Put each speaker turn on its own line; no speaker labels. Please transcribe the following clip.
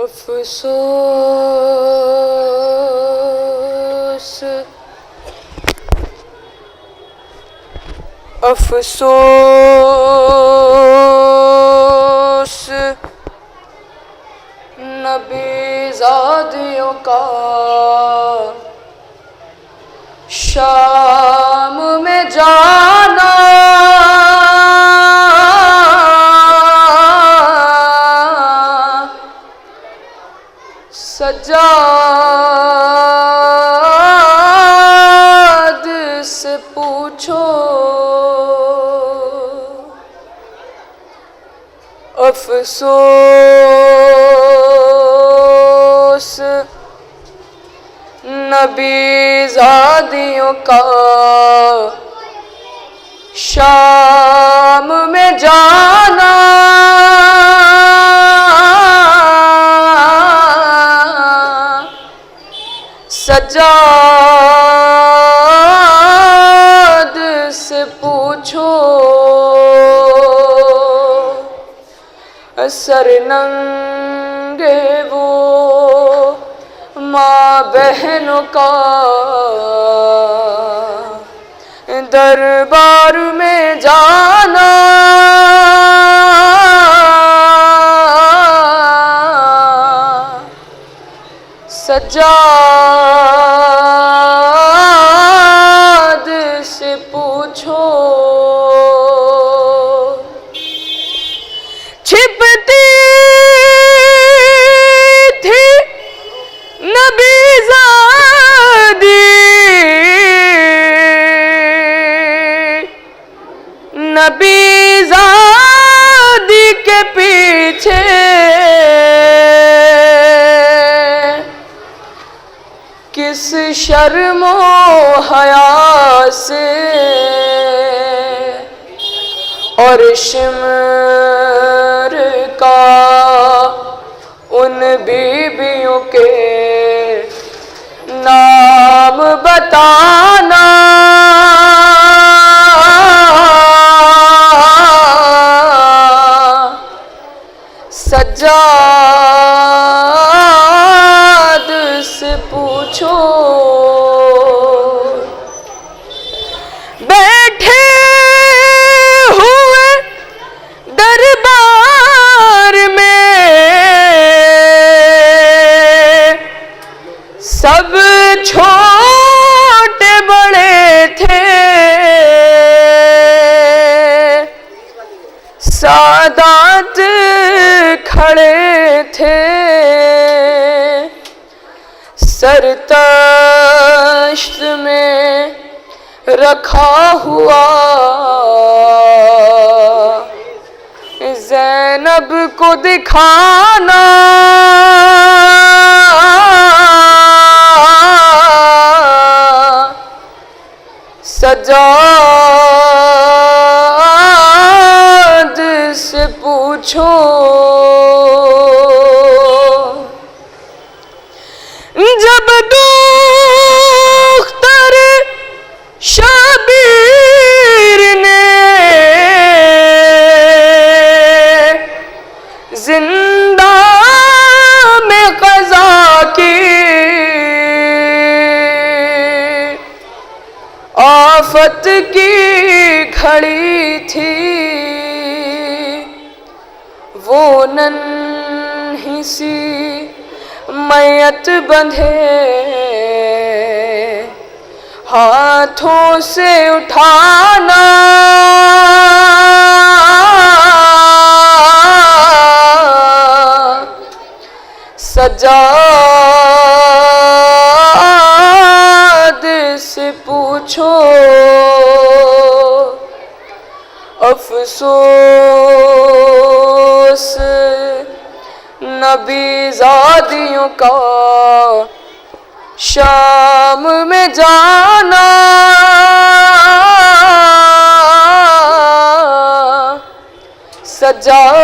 अफसोस अफसोस नबीज़ादियों का शाम में जाना सज्जाद से पूछो अफसोस नबीज़ादियों का शाम में जाना सज्जाद से पूछो सरनंगे वो माँ बहनों का दरबार में जाना सज्जाद से पूछो छिपती थी नबीज़ादी नबीज़ादी के पीछे किस शर्मो हया से और शिमर का उन बीबियों के नाम बताना सज्जाद से पूछो बैठे हुए दरबार में सब छोटे बड़े थे सादात खड़े थे सरतश्त में रखा हुआ ज़ैनब को दिखाना सज्जाद से पूछो जब दुख्तर शबीर ने जिंदा में क़ज़ा की आफत की घड़ी थी वो नन्ही सी मैयत बंधे हाथों से उठाना सज्जाद से पूछो अफसोस नबीज़ादियों का शाम में जाना सज्जाद